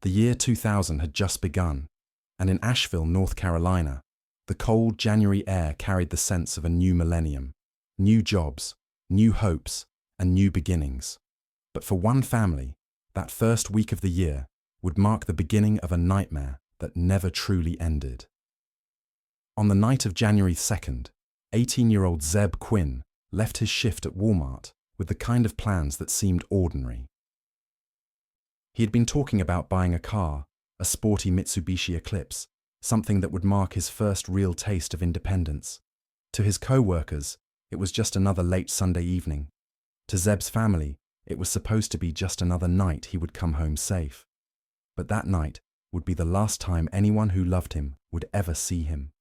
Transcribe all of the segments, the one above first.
The year 2000 had just begun, and in Asheville, North Carolina, the cold January air carried the sense of a new millennium, new jobs, new hopes, and new beginnings. But for one family, that first week of the year would mark the beginning of a nightmare that never truly ended. On the night of January 2nd, 18-year-old Zebb Quinn left his shift at Walmart with the kind of plans that seemed ordinary. He had been talking about buying a car, a sporty Mitsubishi Eclipse, something that would mark his first real taste of independence. To his co-workers, it was just another late Sunday evening. To Zebb's family, it was supposed to be just another night he would come home safe. But that night would be the last time anyone who loved him would ever see him.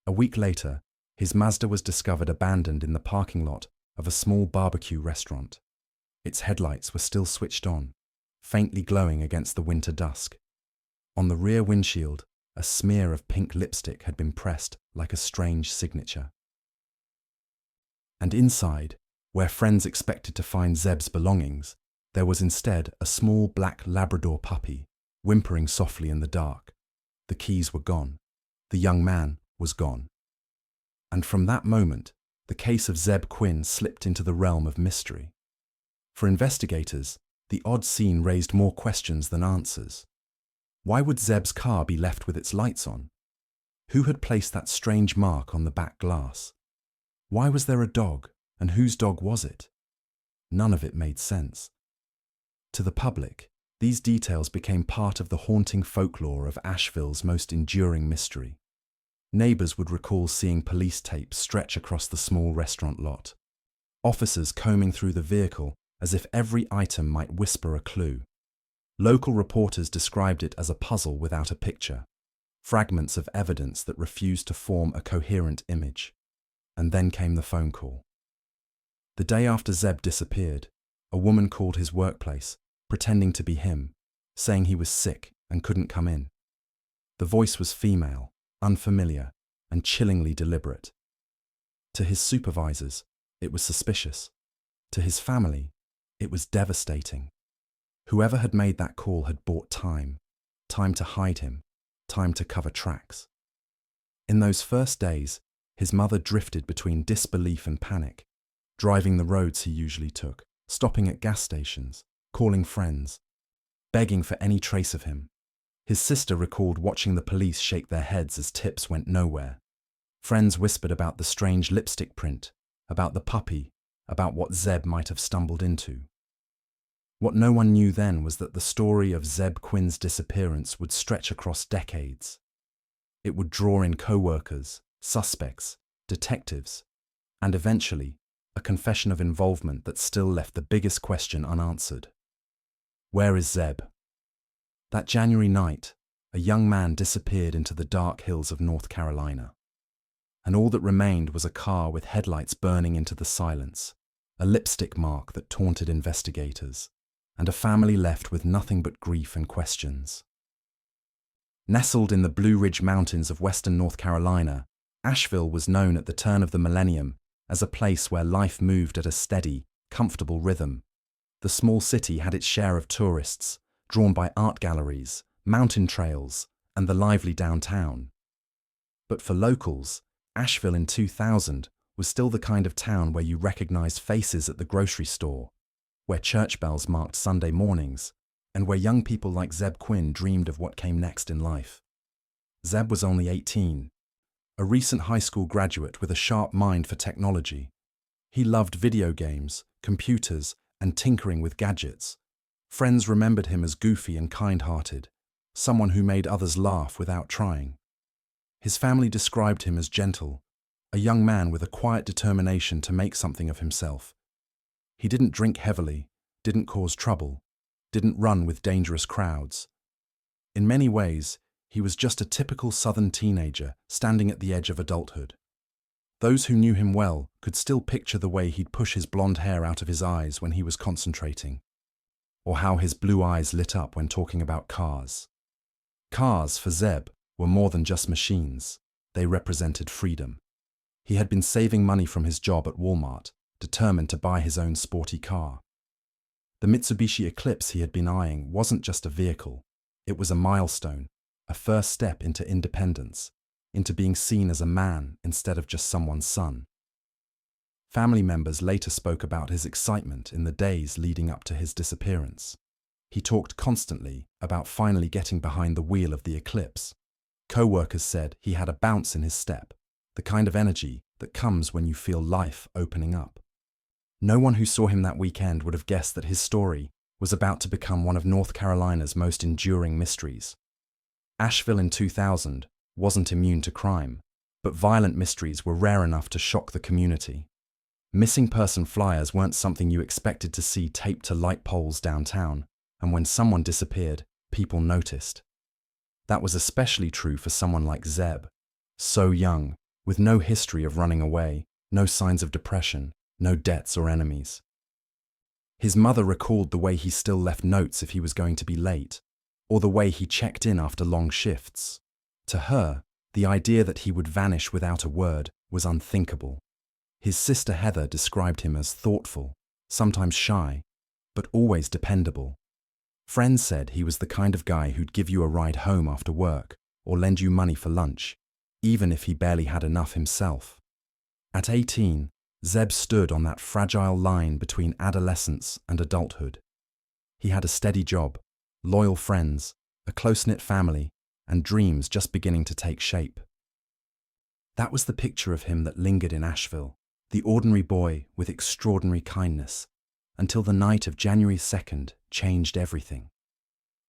A week later, his Mazda was discovered abandoned in the parking lot of a small barbecue restaurant. Its headlights were still switched on, faintly glowing against the winter dusk. On the rear windshield, a smear of pink lipstick had been pressed like a strange signature. And inside, where friends expected to find Zebb's belongings, there was instead a small black Labrador puppy, whimpering softly in the dark. The keys were gone. The young man was gone. And from that moment, the case of Zebb Quinn slipped into the realm of mystery. For investigators, the odd scene raised more questions than answers. Why would Zebb's car be left with its lights on? Who had placed that strange mark on the back glass? Why was there a dog, and whose dog was it? None of it made sense. To the public, these details became part of the haunting folklore of Asheville's most enduring mystery. Neighbors would recall seeing police tapes stretch across the small restaurant lot, officers combing through the vehicle as if every item might whisper a clue. Local reporters described it as a puzzle without a picture, fragments of evidence that refused to form a coherent image. And then came the phone call. The day after Zebb disappeared, a woman called his workplace, pretending to be him, saying he was sick and couldn't come in. The voice was female, unfamiliar, and chillingly deliberate. To his supervisors, it was suspicious. To his family, it was devastating. Whoever had made that call had bought time to hide him, time to cover tracks. In those first days, his mother drifted between disbelief and panic, driving the roads he usually took, stopping at gas stations, calling friends, begging for any trace of him. His sister recalled watching the police shake their heads as tips went nowhere. Friends whispered about the strange lipstick print, about the puppy, about what Zebb might have stumbled into. What no one knew then was that the story of Zebb Quinn's disappearance would stretch across decades. It would draw in co-workers, suspects, detectives, and eventually, a confession of involvement that still left the biggest question unanswered. Where is Zebb? That January night, a young man disappeared into the dark hills of North Carolina. And all that remained was a car with headlights burning into the silence, a lipstick mark that taunted investigators, and a family left with nothing but grief and questions. Nestled in the Blue Ridge Mountains of western North Carolina, Asheville was known at the turn of the millennium as a place where life moved at a steady, comfortable rhythm. The small city had its share of tourists, drawn by art galleries, mountain trails, and the lively downtown. But for locals, Asheville in 2000 was still the kind of town where you recognized faces at the grocery store, where church bells marked Sunday mornings, and where young people like Zebb Quinn dreamed of what came next in life. Zebb was only 18, a recent high school graduate with a sharp mind for technology. He loved video games, computers, and tinkering with gadgets. Friends remembered him as goofy and kind-hearted, someone who made others laugh without trying. His family described him as gentle, a young man with a quiet determination to make something of himself. He didn't drink heavily, didn't cause trouble, didn't run with dangerous crowds. In many ways, he was just a typical Southern teenager standing at the edge of adulthood. Those who knew him well could still picture the way he'd push his blonde hair out of his eyes when he was concentrating, or how his blue eyes lit up when talking about cars. Cars, for Zebb, were more than just machines. They represented freedom. He had been saving money from his job at Walmart, determined to buy his own sporty car. The Mitsubishi Eclipse he had been eyeing wasn't just a vehicle. It was a milestone, a first step into independence, into being seen as a man instead of just someone's son. Family members later spoke about his excitement in the days leading up to his disappearance. He talked constantly about finally getting behind the wheel of the Eclipse. Co-workers said he had a bounce in his step, the kind of energy that comes when you feel life opening up. No one who saw him that weekend would have guessed that his story was about to become one of North Carolina's most enduring mysteries. Asheville in 2000 wasn't immune to crime, but violent mysteries were rare enough to shock the community. Missing person flyers weren't something you expected to see taped to light poles downtown, and when someone disappeared, people noticed. That was especially true for someone like Zebb, so young, with no history of running away, no signs of depression, no debts or enemies. His mother recalled the way he still left notes if he was going to be late, or the way he checked in after long shifts. To her, the idea that he would vanish without a word was unthinkable. His sister Heather described him as thoughtful, sometimes shy, but always dependable. Friends said he was the kind of guy who'd give you a ride home after work or lend you money for lunch, even if he barely had enough himself. At 18, Zebb stood on that fragile line between adolescence and adulthood. He had a steady job, loyal friends, a close-knit family, and dreams just beginning to take shape. That was the picture of him that lingered in Asheville, the ordinary boy with extraordinary kindness, until the night of January 2nd changed everything.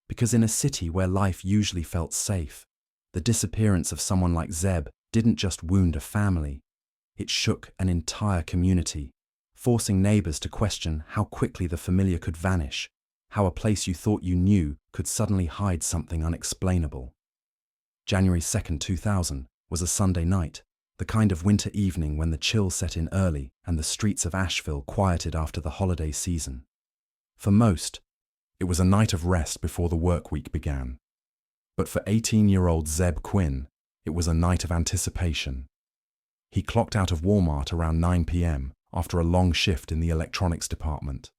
Because in a city where life usually felt safe, the disappearance of someone like Zebb didn't just wound a family, it shook an entire community, forcing neighbors to question how quickly the familiar could vanish, how a place you thought you knew could suddenly hide something unexplainable. January 2nd, 2000 was a Sunday night, the kind of winter evening when the chill set in early and the streets of Asheville quieted after the holiday season. For most, it was a night of rest before the work week began. But for 18-year-old Zebb Quinn, it was a night of anticipation. He clocked out of Walmart around 9 p.m. after a long shift in the electronics department.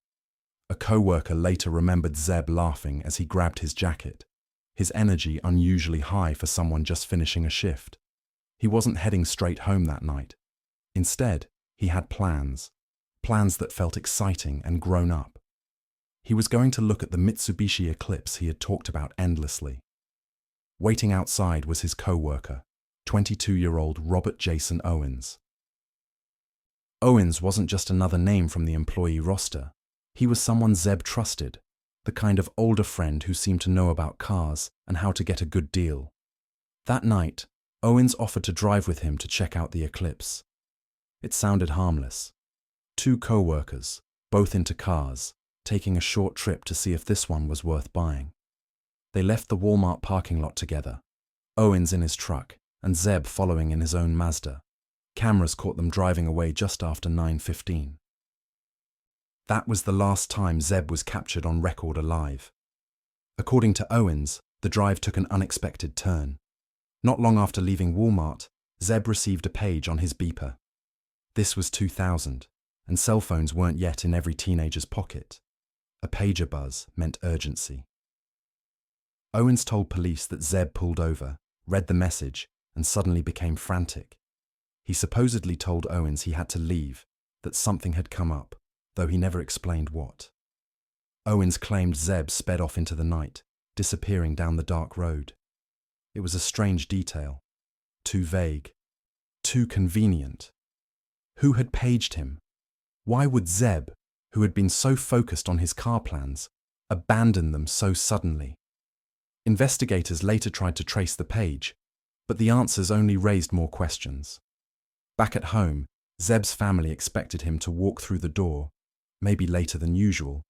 A co-worker later remembered Zebb laughing as he grabbed his jacket, his energy unusually high for someone just finishing a shift. He wasn't heading straight home that night. Instead, he had plans that felt exciting and grown up. He was going to look at the Mitsubishi Eclipse he had talked about endlessly. Waiting outside was his co-worker, 22-year-old Robert Jason Owens. Owens wasn't just another name from the employee roster. He was someone Zebb trusted, the kind of older friend who seemed to know about cars and how to get a good deal. That night, Owens offered to drive with him to check out the Eclipse. It sounded harmless. Two co-workers, both into cars, taking a short trip to see if this one was worth buying. They left the Walmart parking lot together, Owens in his truck and Zebb following in his own Mazda. Cameras caught them driving away just after 9:15. That was the last time Zebb was captured on record alive. According to Owens, the drive took an unexpected turn. Not long after leaving Walmart, Zebb received a page on his beeper. This was 2000, and cell phones weren't yet in every teenager's pocket. A pager buzz meant urgency. Owens told police that Zebb pulled over, read the message, and suddenly became frantic. He supposedly told Owens he had to leave, that something had come up, though he never explained what. Owens claimed Zebb sped off into the night, disappearing down the dark road. It was a strange detail, too vague, too convenient. Who had paged him? Why would Zebb, who had been so focused on his car plans, abandon them so suddenly? Investigators later tried to trace the page, but the answers only raised more questions. Back at home, Zebb's family expected him to walk through the door, maybe later than usual,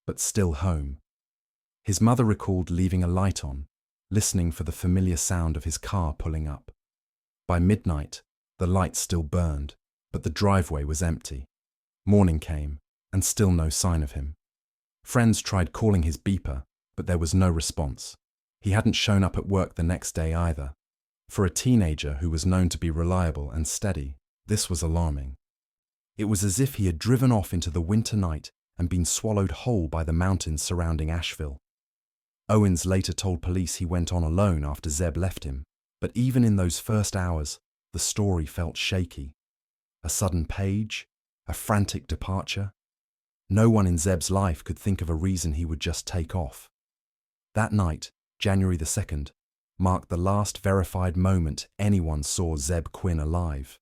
but still home. His mother recalled leaving a light on, listening for the familiar sound of his car pulling up. By midnight, the light still burned, but the driveway was empty. Morning came, and still no sign of him. Friends tried calling his beeper, but there was no response. He hadn't shown up at work the next day either. For a teenager who was known to be reliable and steady, this was alarming. It was as if he had driven off into the winter night and been swallowed whole by the mountains surrounding Asheville. Owens later told police he went on alone after Zebb left him, but even in those first hours, the story felt shaky. A sudden page, a frantic departure. No one in Zebb's life could think of a reason he would just take off. That night, January the 2nd, marked the last verified moment anyone saw Zebb Quinn alive.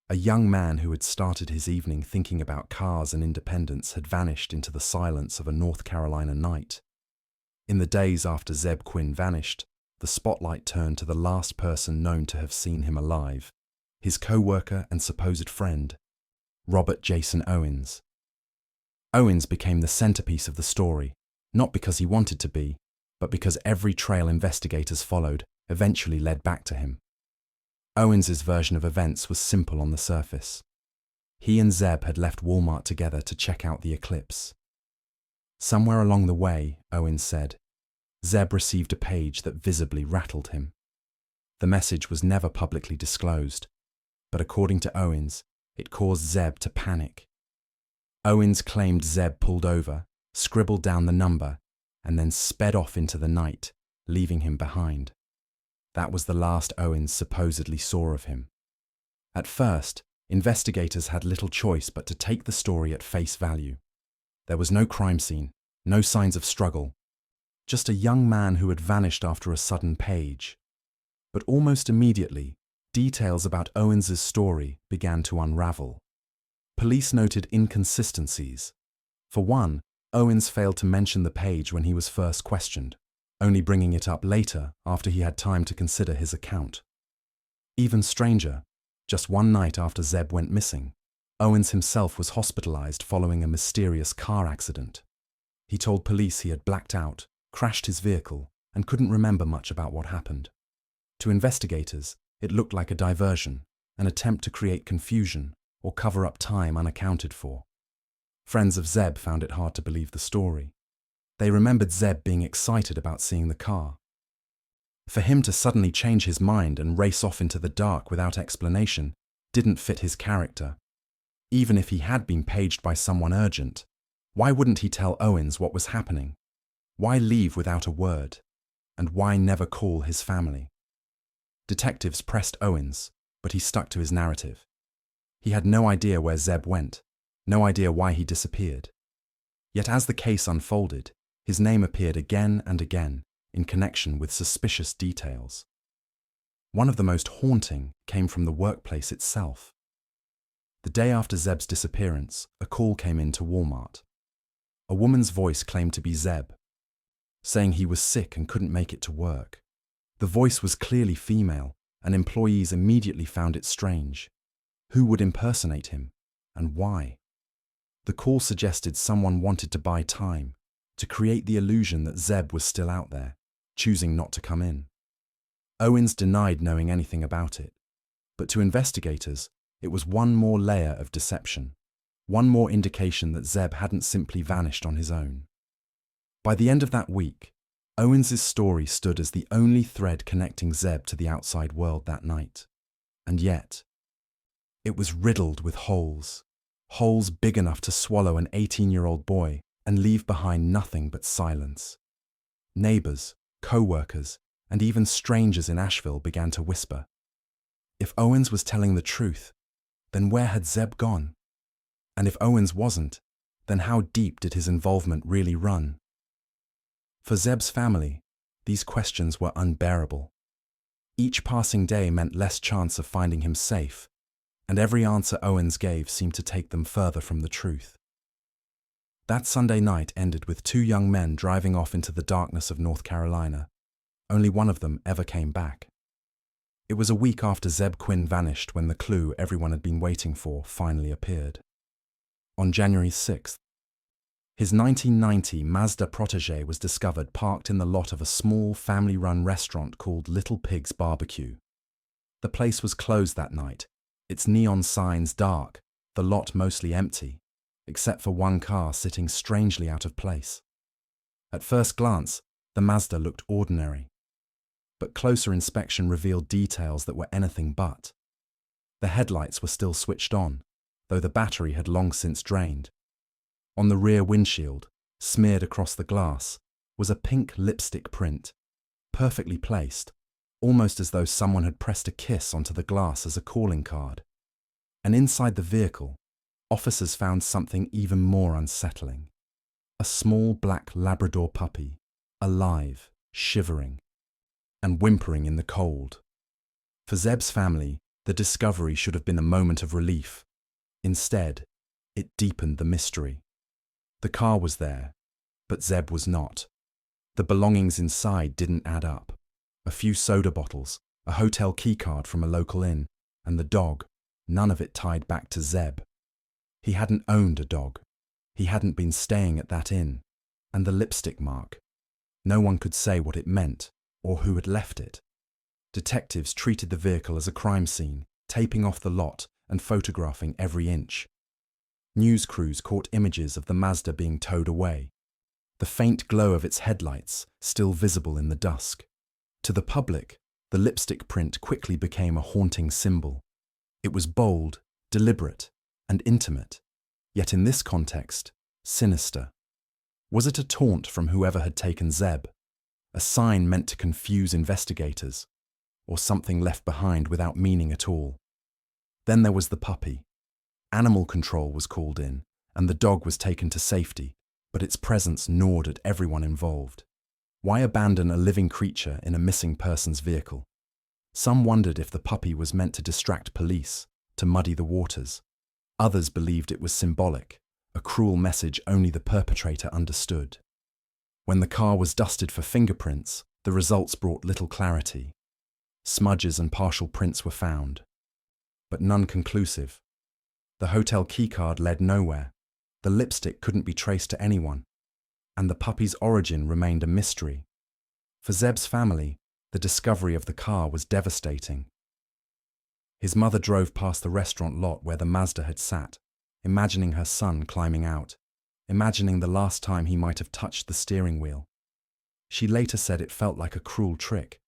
A young man who had started his evening thinking about cars and independence had vanished into the silence of a North Carolina night. In the days after Zebb Quinn vanished, the spotlight turned to the last person known to have seen him alive, his coworker and supposed friend, Robert Jason Owens. Owens became the centerpiece of the story, not because he wanted to be, but because every trail investigators followed eventually led back to him. Owens's version of events was simple on the surface. He and Zebb had left Walmart together to check out the eclipse. Somewhere along the way, Owens said, Zebb received a page that visibly rattled him. The message was never publicly disclosed, but according to Owens, it caused Zebb to panic. Owens claimed Zebb pulled over, scribbled down the number, and then sped off into the night, leaving him behind. That was the last Owens supposedly saw of him. At first, investigators had little choice but to take the story at face value. There was no crime scene, no signs of struggle, just a young man who had vanished after a sudden page. But almost immediately, details about Owens's story began to unravel. Police noted inconsistencies. For one, Owens failed to mention the page when he was first questioned, only bringing it up later after he had time to consider his account. Even stranger, just one night after Zebb went missing, Owens himself was hospitalized following a mysterious car accident. He told police he had blacked out, crashed his vehicle, and couldn't remember much about what happened. To investigators, it looked like a diversion, an attempt to create confusion or cover up time unaccounted for. Friends of Zebb found it hard to believe the story. They remembered Zebb being excited about seeing the car. For him to suddenly change his mind and race off into the dark without explanation didn't fit his character. Even if he had been paged by someone urgent, why wouldn't he tell Owens what was happening? Why leave without a word? And why never call his family? Detectives pressed Owens, but he stuck to his narrative. He had no idea where Zebb went, no idea why he disappeared. Yet as the case unfolded, his name appeared again and again in connection with suspicious details. One of the most haunting came from the workplace itself. The day after Zebb's disappearance, a call came in to Walmart. A woman's voice claimed to be Zebb, saying he was sick and couldn't make it to work. The voice was clearly female, and employees immediately found it strange. Who would impersonate him, and why? The call suggested someone wanted to buy time, to create the illusion that Zebb was still out there, choosing not to come in. Owens denied knowing anything about it, but to investigators, it was one more layer of deception, one more indication that Zebb hadn't simply vanished on his own. By the end of that week, Owens's story stood as the only thread connecting Zebb to the outside world that night. And yet, it was riddled with holes big enough to swallow an 18-year-old boy and leave behind nothing but silence. Neighbors, co-workers, and even strangers in Asheville began to whisper. If Owens was telling the truth, then where had Zebb gone? And if Owens wasn't, then how deep did his involvement really run? For Zebb's family, these questions were unbearable. Each passing day meant less chance of finding him safe, and every answer Owens gave seemed to take them further from the truth. That Sunday night ended with two young men driving off into the darkness of North Carolina. Only one of them ever came back. It was a week after Zebb Quinn vanished when the clue everyone had been waiting for finally appeared. On January 6th, his 1990 Mazda protege was discovered parked in the lot of a small family-run restaurant called Little Pig's Barbecue. The place was closed that night, its neon signs dark, the lot mostly empty, except for one car sitting strangely out of place. At first glance, the Mazda looked ordinary, but closer inspection revealed details that were anything but. The headlights were still switched on, though the battery had long since drained. On the rear windshield, smeared across the glass, was a pink lipstick print, perfectly placed, almost as though someone had pressed a kiss onto the glass as a calling card. And inside the vehicle, officers found something even more unsettling. A small black Labrador puppy, alive, shivering, and whimpering in the cold. For Zebb's family, the discovery should have been a moment of relief. Instead, it deepened the mystery. The car was there, but Zebb was not. The belongings inside didn't add up. A few soda bottles, a hotel keycard from a local inn, and the dog, none of it tied back to Zebb. He hadn't owned a dog. He hadn't been staying at that inn. And the lipstick mark. No one could say what it meant or who had left it. Detectives treated the vehicle as a crime scene, taping off the lot and photographing every inch. News crews caught images of the Mazda being towed away, the faint glow of its headlights still visible in the dusk. To the public, the lipstick print quickly became a haunting symbol. It was bold, deliberate, and intimate, yet in this context, sinister. Was it a taunt from whoever had taken Zebb? A sign meant to confuse investigators? Or something left behind without meaning at all? Then there was the puppy. Animal control was called in, and the dog was taken to safety, but its presence gnawed at everyone involved. Why abandon a living creature in a missing person's vehicle? Some wondered if the puppy was meant to distract police, to muddy the waters. Others believed it was symbolic, a cruel message only the perpetrator understood. When the car was dusted for fingerprints, the results brought little clarity. Smudges and partial prints were found, but none conclusive. The hotel keycard led nowhere, the lipstick couldn't be traced to anyone, and the puppy's origin remained a mystery. For Zebb's family, the discovery of the car was devastating. His mother drove past the restaurant lot where the Mazda had sat, imagining her son climbing out, imagining the last time he might have touched the steering wheel. She later said it felt like a cruel trick,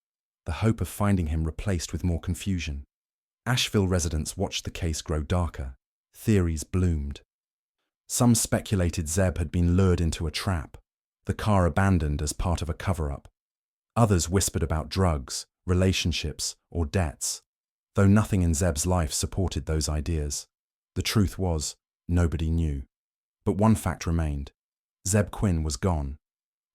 the hope of finding him replaced with more confusion. Asheville residents watched the case grow darker. Theories bloomed. Some speculated Zebb had been lured into a trap, the car abandoned as part of a cover-up. Others whispered about drugs, relationships, or debts, though nothing in Zebb's life supported those ideas. The truth was, nobody knew. But one fact remained. Zebb Quinn was gone,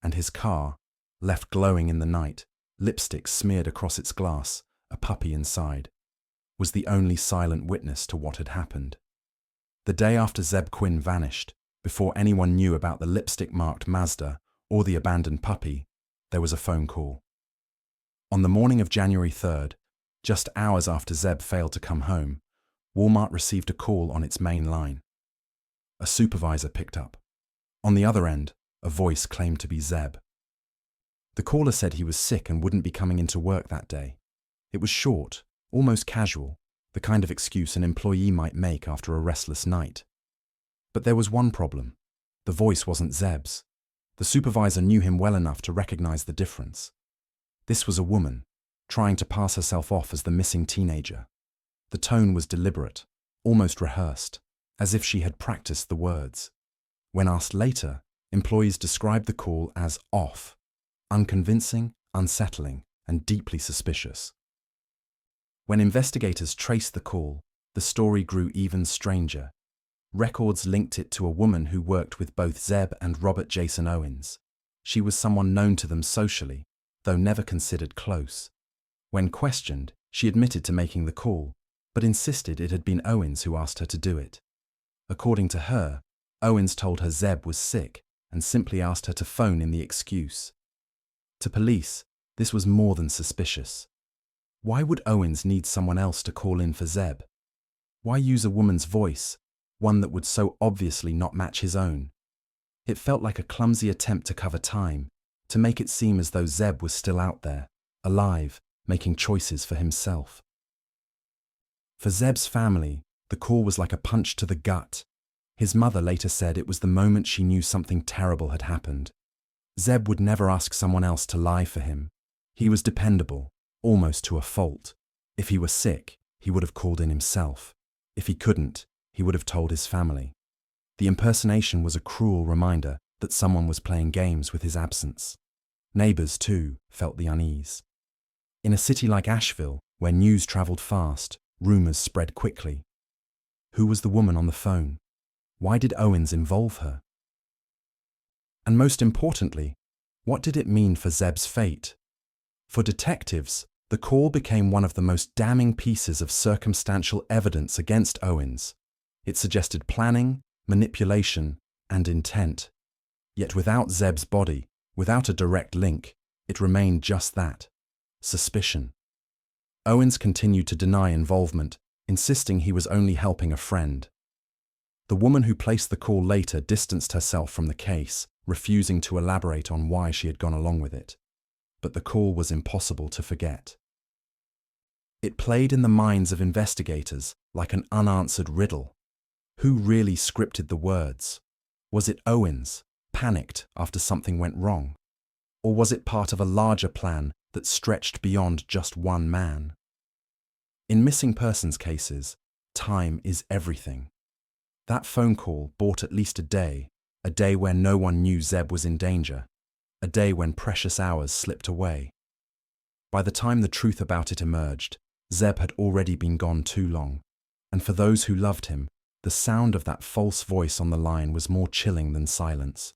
and his car, left glowing in the night, lipstick smeared across its glass, a puppy inside, was the only silent witness to what had happened. The day after Zebb Quinn vanished, before anyone knew about the lipstick-marked Mazda or the abandoned puppy, there was a phone call. On the morning of January 3rd, just hours after Zebb failed to come home, Walmart received a call on its main line. A supervisor picked up. On the other end, a voice claimed to be Zebb. The caller said he was sick and wouldn't be coming into work that day. It was short, almost casual, the kind of excuse an employee might make after a restless night. But there was one problem. The voice wasn't Zebb's. The supervisor knew him well enough to recognize the difference. This was a woman, trying to pass herself off as the missing teenager. The tone was deliberate, almost rehearsed, as if she had practiced the words. When asked later, employees described the call as off, unconvincing, unsettling, and deeply suspicious. When investigators traced the call, the story grew even stranger. Records linked it to a woman who worked with both Zebb and Robert Jason Owens. She was someone known to them socially, though never considered close. When questioned, she admitted to making the call, but insisted it had been Owens who asked her to do it. According to her, Owens told her Zebb was sick and simply asked her to phone in the excuse. To police, this was more than suspicious. Why would Owens need someone else to call in for Zebb? Why use a woman's voice, one that would so obviously not match his own? It felt like a clumsy attempt to cover time, to make it seem as though Zebb was still out there, alive, making choices for himself. For Zebb's family, the call was like a punch to the gut. His mother later said it was the moment she knew something terrible had happened. Zebb would never ask someone else to lie for him. He was dependable, almost to a fault. If he were sick, he would have called in himself. If he couldn't, he would have told his family. The impersonation was a cruel reminder that someone was playing games with his absence. Neighbors, too, felt the unease. In a city like Asheville, where news traveled fast, rumors spread quickly. Who was the woman on the phone? Why did Owens involve her? And most importantly, what did it mean for Zebb's fate? For detectives, the call became one of the most damning pieces of circumstantial evidence against Owens. It suggested planning, manipulation, and intent. Yet without Zebb's body, without a direct link, it remained just that: suspicion. Owens continued to deny involvement, insisting he was only helping a friend. The woman who placed the call later distanced herself from the case, refusing to elaborate on why she had gone along with it. But the call was impossible to forget. It played in the minds of investigators like an unanswered riddle. Who really scripted the words? Was it Owens, panicked after something went wrong? Or was it part of a larger plan that stretched beyond just one man? In missing persons cases, time is everything. That phone call bought at least a day where no one knew Zebb was in danger, a day when precious hours slipped away. By the time the truth about it emerged, Zebb had already been gone too long, and for those who loved him, the sound of that false voice on the line was more chilling than silence,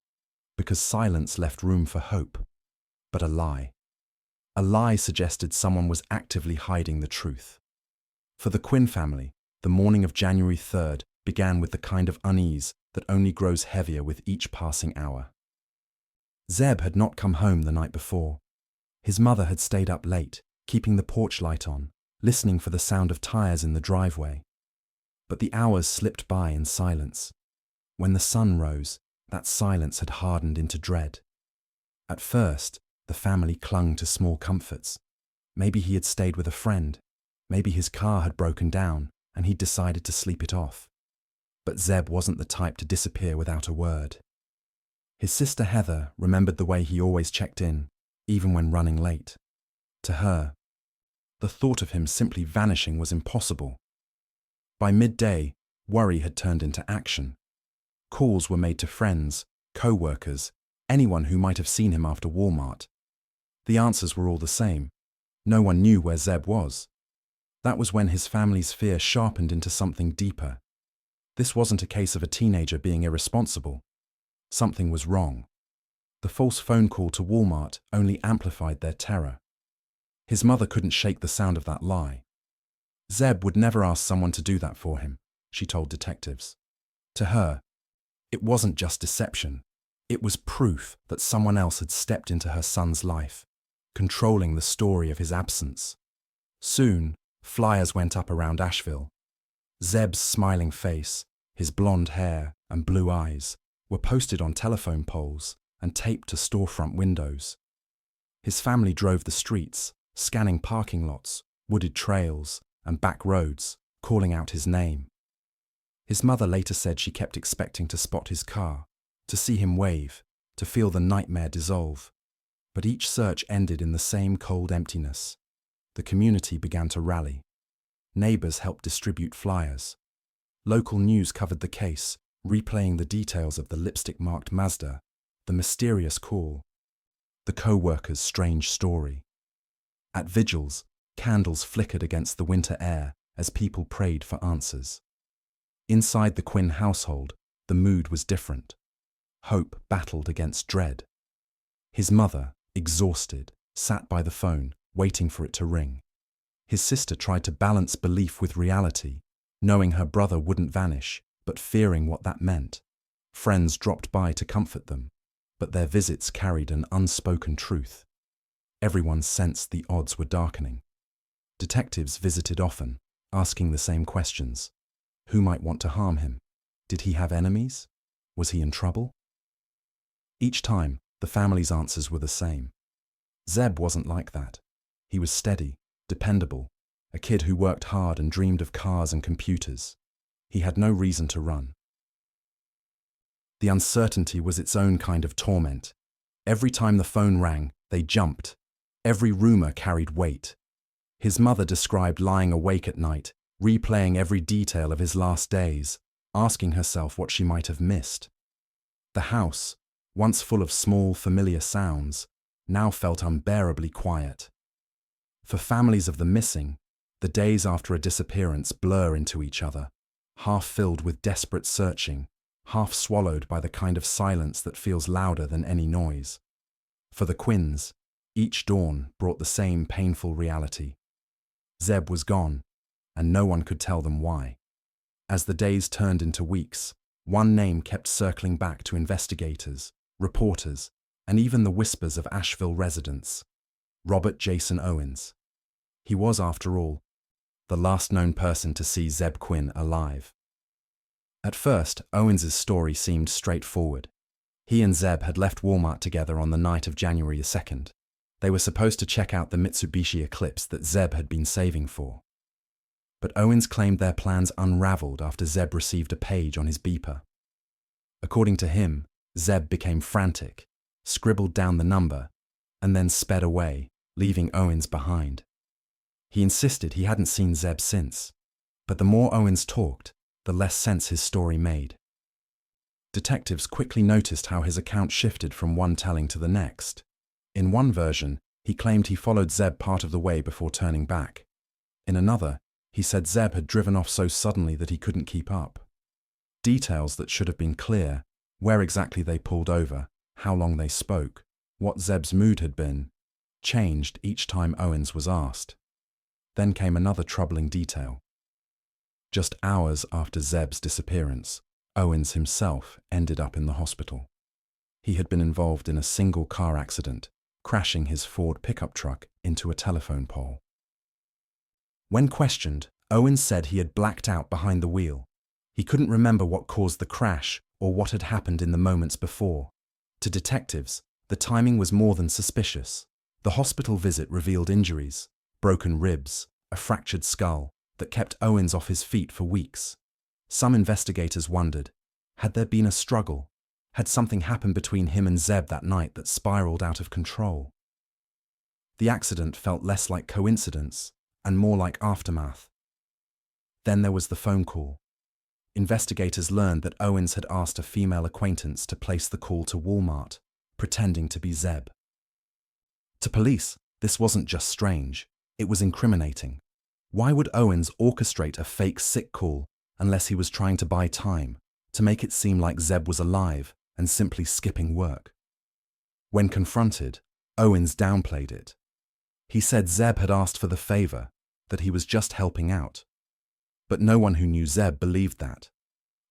because silence left room for hope. But a lie. A lie suggested someone was actively hiding the truth. For the Quinn family, the morning of January 3rd began with the kind of unease that only grows heavier with each passing hour. Zebb had not come home the night before. His mother had stayed up late, keeping the porch light on, listening for the sound of tires in the driveway. But the hours slipped by in silence. When the sun rose, that silence had hardened into dread. At first, the family clung to small comforts. Maybe he had stayed with a friend. Maybe his car had broken down, and he'd decided to sleep it off. But Zebb wasn't the type to disappear without a word. His sister Heather remembered the way he always checked in, even when running late. To her, the thought of him simply vanishing was impossible. By midday, worry had turned into action. Calls were made to friends, coworkers, anyone who might have seen him after Walmart. The answers were all the same. No one knew where Zebb was. That was when his family's fear sharpened into something deeper. This wasn't a case of a teenager being irresponsible. Something was wrong. The false phone call to Walmart only amplified their terror. His mother couldn't shake the sound of that lie. Zebb would never ask someone to do that for him, she told detectives. To her, it wasn't just deception. It was proof that someone else had stepped into her son's life, controlling the story of his absence. Soon, flyers went up around Asheville. Zebb's smiling face, his blonde hair and blue eyes were posted on telephone poles and taped to storefront windows. His family drove the streets, scanning parking lots, wooded trails, and back roads, calling out his name. His mother later said she kept expecting to spot his car, to see him wave, to feel the nightmare dissolve. But each search ended in the same cold emptiness. The community began to rally. Neighbors helped distribute flyers. Local news covered the case, replaying the details of the lipstick-marked Mazda, the mysterious call, the co-worker's strange story. At vigils, candles flickered against the winter air as people prayed for answers. Inside the Quinn household, the mood was different. Hope battled against dread. His mother, exhausted, sat by the phone, waiting for it to ring. His sister tried to balance belief with reality, knowing her brother wouldn't vanish, but fearing what that meant. Friends dropped by to comfort them, but their visits carried an unspoken truth. Everyone sensed the odds were darkening. Detectives visited often, asking the same questions. Who might want to harm him? Did he have enemies? Was he in trouble? Each time, the family's answers were the same. Zebb wasn't like that. He was steady, dependable, a kid who worked hard and dreamed of cars and computers. He had no reason to run. The uncertainty was its own kind of torment. Every time the phone rang, they jumped. Every rumor carried weight. His mother described lying awake at night, replaying every detail of his last days, asking herself what she might have missed. The house, once full of small, familiar sounds, now felt unbearably quiet. For families of the missing, the days after a disappearance blur into each other, half filled with desperate searching, half swallowed by the kind of silence that feels louder than any noise. For the Quinns, each dawn brought the same painful reality. Zebb was gone, and no one could tell them why. As the days turned into weeks, one name kept circling back to investigators, reporters, and even the whispers of Asheville residents: Robert Jason Owens. He was, after all, the last known person to see Zebb Quinn alive. At first, Owens's story seemed straightforward. He and Zebb had left Walmart together on the night of January 2nd. They were supposed to check out the Mitsubishi Eclipse that Zebb had been saving for. But Owens claimed their plans unraveled after Zebb received a page on his beeper. According to him, Zebb became frantic, scribbled down the number, and then sped away, leaving Owens behind. He insisted he hadn't seen Zebb since, but the more Owens talked, the less sense his story made. Detectives quickly noticed how his account shifted from one telling to the next. In one version, he claimed he followed Zebb part of the way before turning back. In another, he said Zebb had driven off so suddenly that he couldn't keep up. Details that should have been clear, where exactly they pulled over, how long they spoke, what Zebb's mood had been, changed each time Owens was asked. Then came another troubling detail. Just hours after Zebb's disappearance, Owens himself ended up in the hospital. He had been involved in a single car accident, crashing his Ford pickup truck into a telephone pole. When questioned, Owens said he had blacked out behind the wheel. He couldn't remember what caused the crash or what had happened in the moments before. To detectives, the timing was more than suspicious. The hospital visit revealed injuries, broken ribs, a fractured skull, that kept Owens off his feet for weeks. Some investigators wondered, had there been a struggle? Had something happened between him and Zebb that night that spiraled out of control? The accident felt less like coincidence and more like aftermath. Then there was the phone call. Investigators learned that Owens had asked a female acquaintance to place the call to Walmart, pretending to be Zebb. To police, this wasn't just strange, it was incriminating. Why would Owens orchestrate a fake sick call unless he was trying to buy time, to make it seem like Zebb was alive and simply skipping work? When confronted, Owens downplayed it. He said Zebb had asked for the favor, that he was just helping out. But no one who knew Zebb believed that.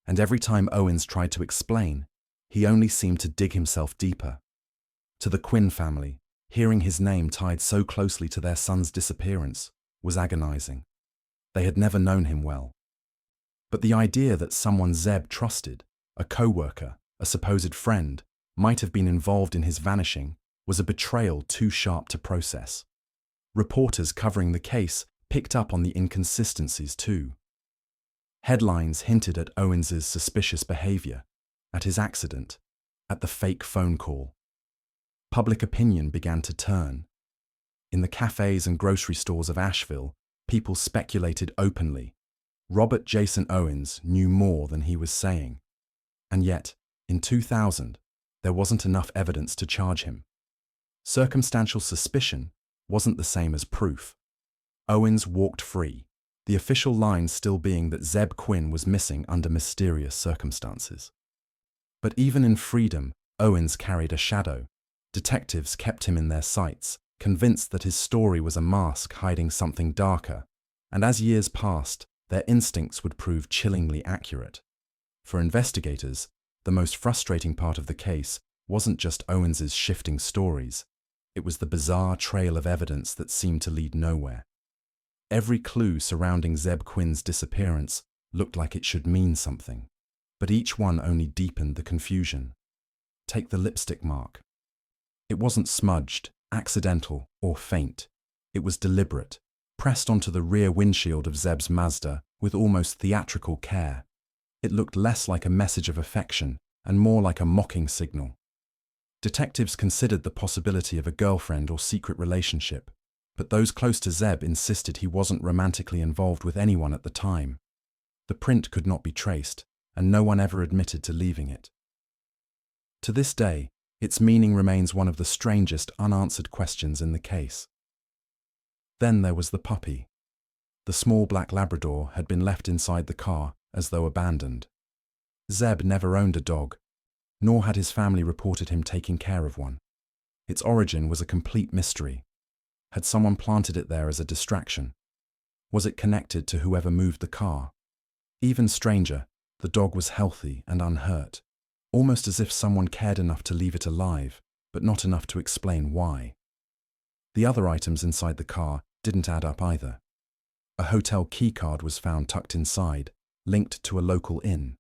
And every time Owens tried to explain, he only seemed to dig himself deeper. To the Quinn family, hearing his name tied so closely to their son's disappearance was agonizing. They had never known him well. But the idea that someone Zebb trusted, a coworker, a supposed friend, might have been involved in his vanishing was a betrayal too sharp to process. Reporters covering the case picked up on the inconsistencies too. Headlines hinted at Owens's suspicious behavior, at his accident, at the fake phone call. Public opinion began to turn. In the cafes and grocery stores of Asheville, people speculated openly. Robert Jason Owens knew more than he was saying. And yet, in 2000, there wasn't enough evidence to charge him. Circumstantial suspicion wasn't the same as proof. Owens walked free, the official line still being that Zebb Quinn was missing under mysterious circumstances. But even in freedom, Owens carried a shadow. Detectives kept him in their sights, convinced that his story was a mask hiding something darker, and as years passed, their instincts would prove chillingly accurate. For investigators, the most frustrating part of the case wasn't just Owens's shifting stories, it was the bizarre trail of evidence that seemed to lead nowhere. Every clue surrounding Zebb Quinn's disappearance looked like it should mean something, but each one only deepened the confusion. Take the lipstick mark. It wasn't smudged, accidental, or faint. It was deliberate, pressed onto the rear windshield of Zebb's Mazda with almost theatrical care. It looked less like a message of affection and more like a mocking signal. Detectives considered the possibility of a girlfriend or secret relationship, but those close to Zebb insisted he wasn't romantically involved with anyone at the time. The print could not be traced, and no one ever admitted to leaving it. To this day, its meaning remains one of the strangest unanswered questions in the case. Then there was the puppy. The small black Labrador had been left inside the car as though abandoned. Zebb never owned a dog, nor had his family reported him taking care of one. Its origin was a complete mystery. Had someone planted it there as a distraction? Was it connected to whoever moved the car? Even stranger, the dog was healthy and unhurt, almost as if someone cared enough to leave it alive, but not enough to explain why. The other items inside the car didn't add up either. A hotel keycard was found tucked inside, linked to a local inn.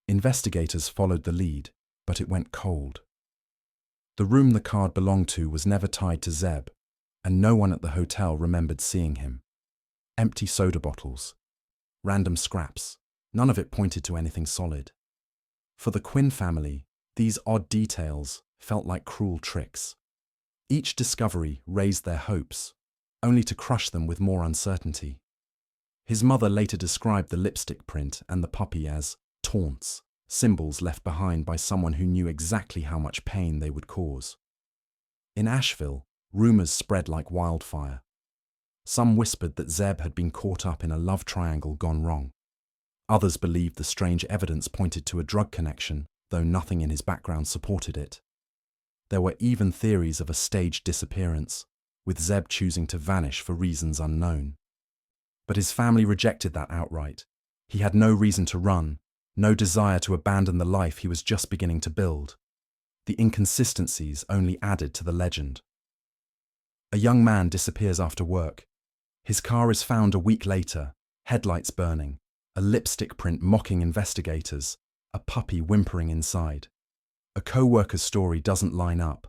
Investigators followed the lead, but it went cold. The room the card belonged to was never tied to Zebb, and no one at the hotel remembered seeing him. Empty soda bottles, random scraps, none of it pointed to anything solid. For the Quinn family, these odd details felt like cruel tricks. Each discovery raised their hopes, only to crush them with more uncertainty. His mother later described the lipstick print and the puppy as taunts, symbols left behind by someone who knew exactly how much pain they would cause. In Asheville, rumors spread like wildfire. Some whispered that Zebb had been caught up in a love triangle gone wrong. Others believed the strange evidence pointed to a drug connection, though nothing in his background supported it. There were even theories of a staged disappearance, with Zebb choosing to vanish for reasons unknown. But his family rejected that outright. He had no reason to run, no desire to abandon the life he was just beginning to build. The inconsistencies only added to the legend. A young man disappears after work. His car is found a week later, headlights burning, a lipstick print mocking investigators, a puppy whimpering inside. A coworker's story doesn't line up.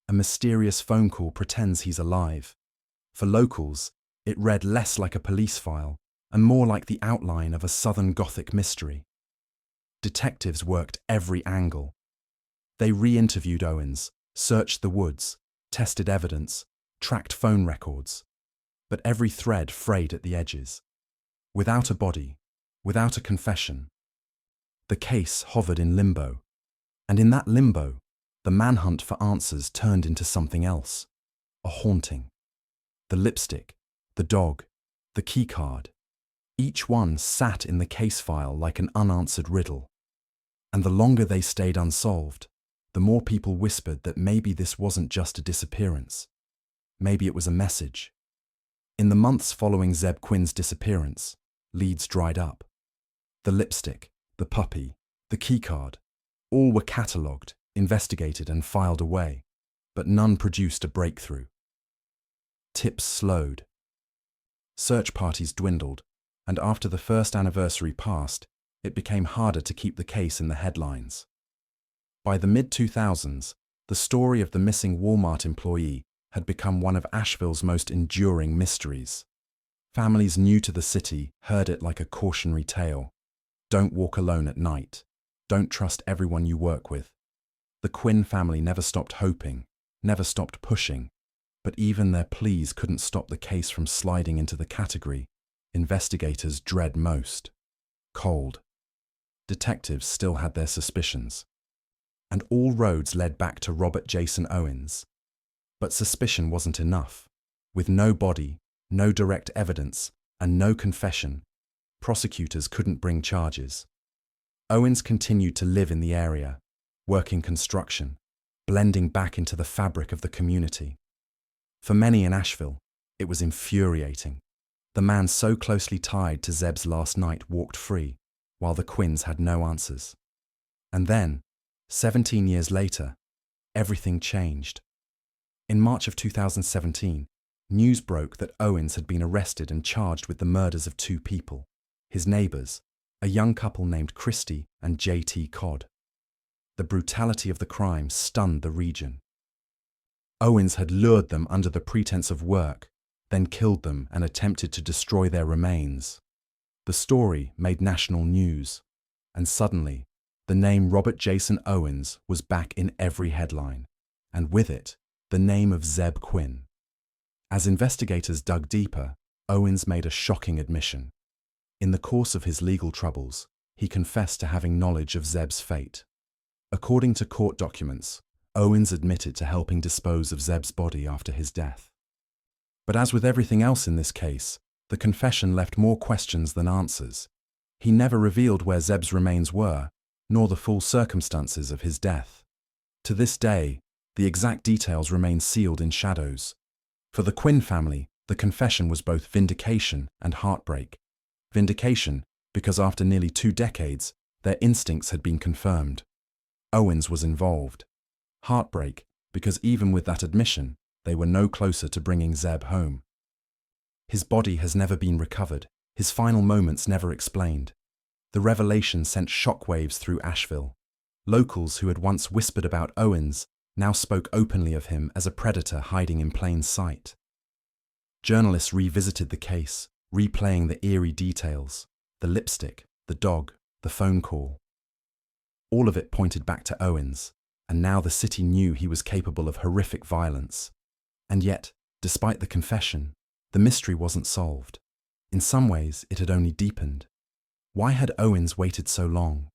A mysterious phone call pretends he's alive. For locals, it read less like a police file and more like the outline of a Southern Gothic mystery. Detectives worked every angle. They re-interviewed Owens, searched the woods, tested evidence, tracked phone records. But every thread frayed at the edges. Without a body, without a confession, the case hovered in limbo. And in that limbo, the manhunt for answers turned into something else, a haunting. The lipstick, the dog, the keycard, each one sat in the case file like an unanswered riddle. And the longer they stayed unsolved, the more people whispered that maybe this wasn't just a disappearance. Maybe it was a message. In the months following Zebb Quinn's disappearance, leads dried up. The lipstick, the puppy, the keycard, all were catalogued, investigated and filed away, but none produced a breakthrough. Tips slowed. Search parties dwindled, and after the first anniversary passed, it became harder to keep the case in the headlines. By the mid-2000s, the story of the missing Walmart employee had become one of Asheville's most enduring mysteries. Families new to the city heard it like a cautionary tale. Don't walk alone at night. Don't trust everyone you work with. The Quinn family never stopped hoping, never stopped pushing, but even their pleas couldn't stop the case from sliding into the category investigators dread most: cold. Detectives still had their suspicions. And all roads led back to Robert Jason Owens. But suspicion wasn't enough. With no body, no direct evidence, and no confession, prosecutors couldn't bring charges. Owens continued to live in the area, working construction, blending back into the fabric of the community. For many in Asheville, it was infuriating. The man so closely tied to Zebb's last night walked free, while the Quinns had no answers. And then, 17 years later, everything changed. In March of 2017, news broke that Owens had been arrested and charged with the murders of two people, his neighbours, a young couple named Christy and J.T. Codd. The brutality of the crime stunned the region. Owens had lured them under the pretense of work, then killed them and attempted to destroy their remains. The story made national news, and suddenly, the name Robert Jason Owens was back in every headline, and with it, the name of Zebb Quinn. As investigators dug deeper, Owens made a shocking admission. In the course of his legal troubles, he confessed to having knowledge of Zebb's fate. According to court documents, Owens admitted to helping dispose of Zebb's body after his death. But as with everything else in this case, the confession left more questions than answers. He never revealed where Zebb's remains were, nor the full circumstances of his death. To this day, the exact details remain sealed in shadows. For the Quinn family, the confession was both vindication and heartbreak. Vindication, because after nearly 2 decades, their instincts had been confirmed. Owens was involved. Heartbreak, because even with that admission, they were no closer to bringing Zebb home. His body has never been recovered, his final moments never explained. The revelation sent shockwaves through Asheville. Locals who had once whispered about Owens now spoke openly of him as a predator hiding in plain sight. Journalists revisited the case, replaying the eerie details, the lipstick, the dog, the phone call. All of it pointed back to Owens, and now the city knew he was capable of horrific violence. And yet, despite the confession, the mystery wasn't solved. In some ways, it had only deepened. Why had Owens waited so long?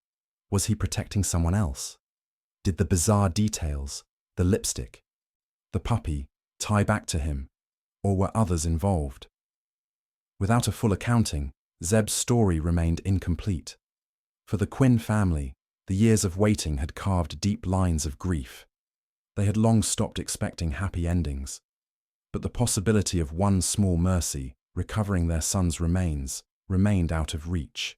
Was he protecting someone else? Did the bizarre details, the lipstick, the puppy, tie back to him? Or were others involved? Without a full accounting, Zebb's story remained incomplete. For the Quinn family, the years of waiting had carved deep lines of grief. They had long stopped expecting happy endings. But the possibility of one small mercy, recovering their son's remains, remained out of reach.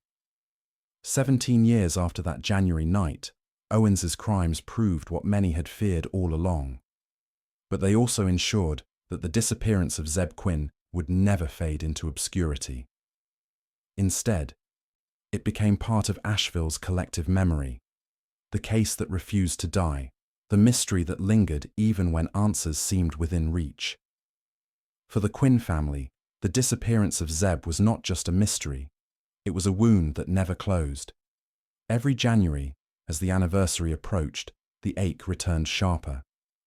17 years after that January night, Owens's crimes proved what many had feared all along. But they also ensured that the disappearance of Zebb Quinn would never fade into obscurity. Instead, it became part of Asheville's collective memory, the case that refused to die, the mystery that lingered even when answers seemed within reach. For the Quinn family, the disappearance of Zebb was not just a mystery, it was a wound that never closed. Every January, as the anniversary approached, the ache returned sharper,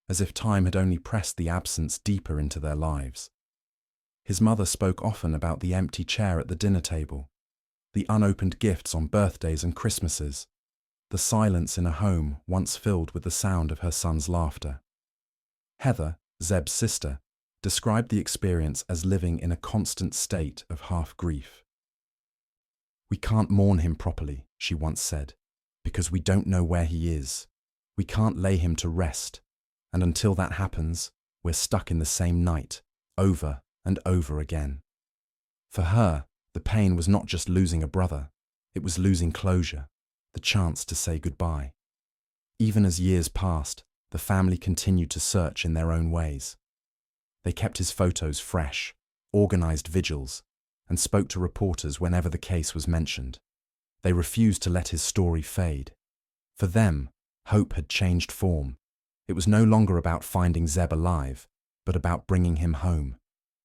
as if time had only pressed the absence deeper into their lives. His mother spoke often about the empty chair at the dinner table, the unopened gifts on birthdays and Christmases, the silence in a home once filled with the sound of her son's laughter. Heather, Zebb's sister, described the experience as living in a constant state of half-grief. "We can't mourn him properly," she once said, "because we don't know where he is. We can't lay him to rest. And until that happens, we're stuck in the same night, over and over again." For her, the pain was not just losing a brother, it was losing closure, the chance to say goodbye. Even as years passed, the family continued to search in their own ways. They kept his photos fresh, organized vigils, and spoke to reporters whenever the case was mentioned. They refused to let his story fade. For them, hope had changed form. It was no longer about finding Zebb alive, but about bringing him home,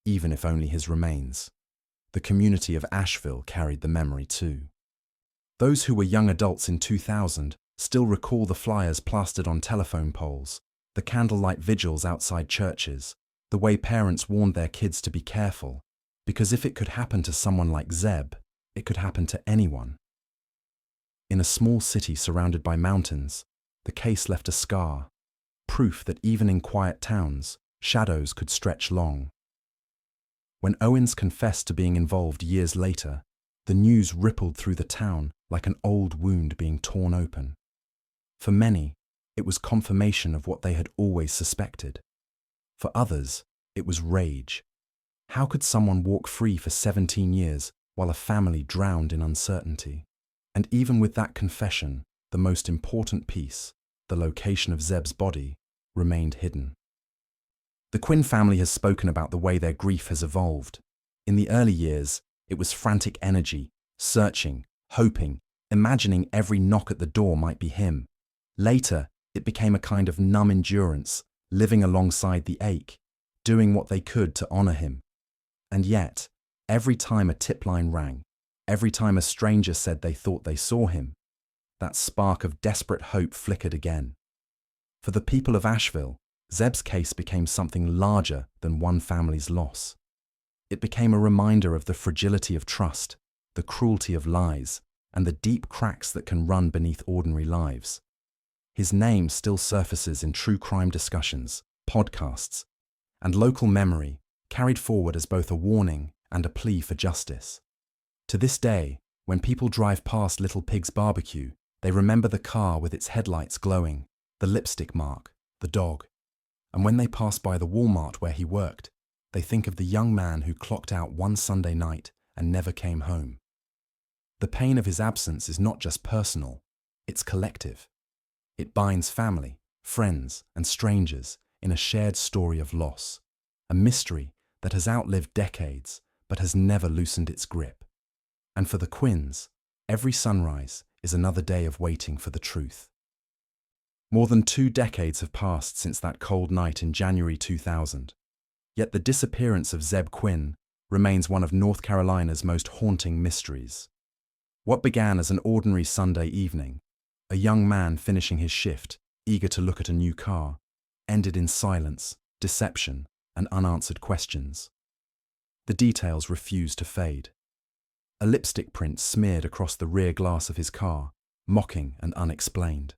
even if only his remains. The community of Asheville carried the memory too. Those who were young adults in 2000 still recall the flyers plastered on telephone poles, the candlelight vigils outside churches, the way parents warned their kids to be careful, because if it could happen to someone like Zebb, it could happen to anyone. In a small city surrounded by mountains, the case left a scar, proof that even in quiet towns, shadows could stretch long. When Owens confessed to being involved years later, the news rippled through the town like an old wound being torn open. For many, it was confirmation of what they had always suspected. For others, it was rage. How could someone walk free for 17 years while a family drowned in uncertainty? And even with that confession, the most important piece, the location of Zebb's body, remained hidden. The Quinn family has spoken about the way their grief has evolved. In the early years, it was frantic energy, searching, hoping, imagining every knock at the door might be him. Later, it became a kind of numb endurance, living alongside the ache, doing what they could to honor him. And yet, every time a tip line rang, every time a stranger said they thought they saw him, that spark of desperate hope flickered again. For the people of Asheville, Zebb's case became something larger than one family's loss. It became a reminder of the fragility of trust, the cruelty of lies, and the deep cracks that can run beneath ordinary lives. His name still surfaces in true crime discussions, podcasts, and local memory, carried forward as both a warning and a plea for justice. To this day, when people drive past Little Pig's barbecue, they remember the car with its headlights glowing, the lipstick mark, the dog. And when they pass by the Walmart where he worked, they think of the young man who clocked out one Sunday night and never came home. The pain of his absence is not just personal, it's collective. It binds family, friends, and strangers in a shared story of loss, a mystery that has outlived decades but has never loosened its grip. And for the Quinns, every sunrise is another day of waiting for the truth. More than 2 decades have passed since that cold night in January 2000, yet the disappearance of Zebb Quinn remains one of North Carolina's most haunting mysteries. What began as an ordinary Sunday evening, a young man finishing his shift, eager to look at a new car, ended in silence, deception, and unanswered questions. The details refused to fade. A lipstick print smeared across the rear glass of his car, mocking and unexplained.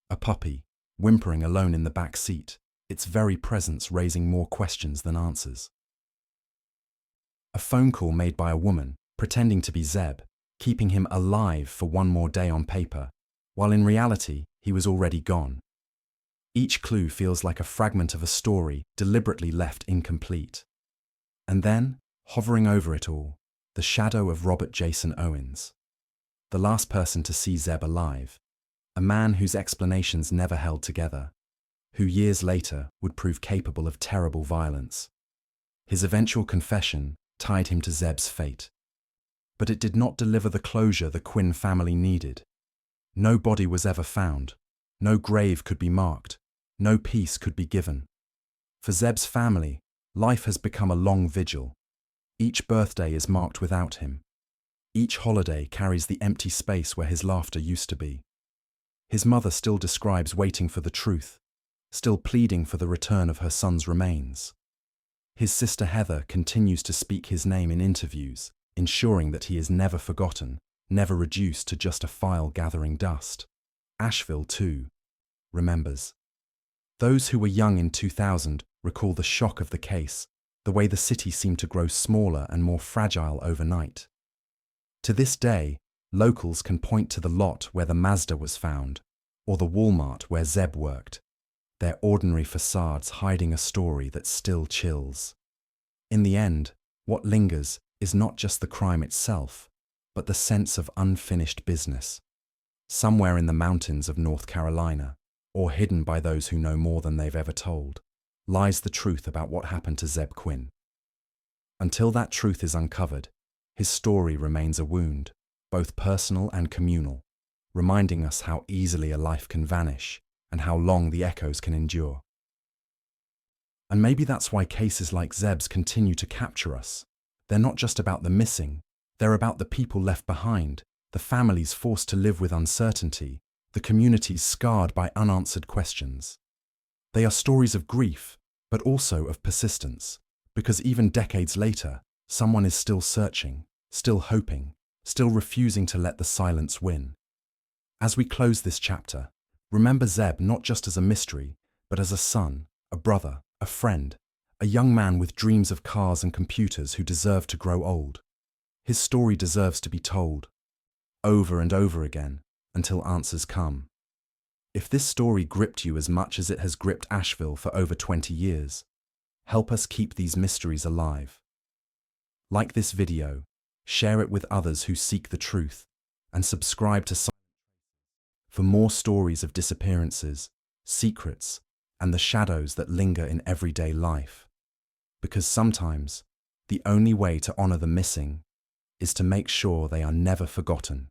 A puppy, whimpering alone in the back seat, its very presence raising more questions than answers. A phone call made by a woman, pretending to be Zebb, keeping him alive for one more day on paper, while in reality he was already gone. Each clue feels like a fragment of a story deliberately left incomplete. And then, hovering over it all, the shadow of Robert Jason Owens, the last person to see Zebb alive, a man whose explanations never held together, who years later would prove capable of terrible violence. His eventual confession tied him to Zebb's fate. But it did not deliver the closure the Quinn family needed. No body was ever found, no grave could be marked, no peace could be given. For Zebb's family, life has become a long vigil. Each birthday is marked without him. Each holiday carries the empty space where his laughter used to be. His mother still describes waiting for the truth, still pleading for the return of her son's remains. His sister Heather continues to speak his name in interviews, ensuring that he is never forgotten, never reduced to just a file gathering dust. Asheville, too, remembers. Those who were young in 2000 recall the shock of the case, the way the city seemed to grow smaller and more fragile overnight. To this day, locals can point to the lot where the Mazda was found, or the Walmart where Zebb worked, their ordinary facades hiding a story that still chills. In the end, what lingers is not just the crime itself, but the sense of unfinished business. Somewhere in the mountains of North Carolina, or hidden by those who know more than they've ever told, lies the truth about what happened to Zebb Quinn. Until that truth is uncovered, his story remains a wound, both personal and communal, reminding us how easily a life can vanish and how long the echoes can endure. And maybe that's why cases like Zebb's continue to capture us. They're not just about the missing, they're about the people left behind, the families forced to live with uncertainty, the communities scarred by unanswered questions. They are stories of grief, but also of persistence, because even decades later, someone is still searching, still hoping, still refusing to let the silence win. As we close this chapter, remember Zebb not just as a mystery, but as a son, a brother, a friend, a young man with dreams of cars and computers who deserved to grow old. His story deserves to be told, over and over again, until answers come. If this story gripped you as much as it has gripped Asheville for over 20 years, help us keep these mysteries alive. Like this video, share it with others who seek the truth, and subscribe to Silent for more stories of disappearances, secrets, and the shadows that linger in everyday life. Because sometimes, the only way to honor the missing is to make sure they are never forgotten.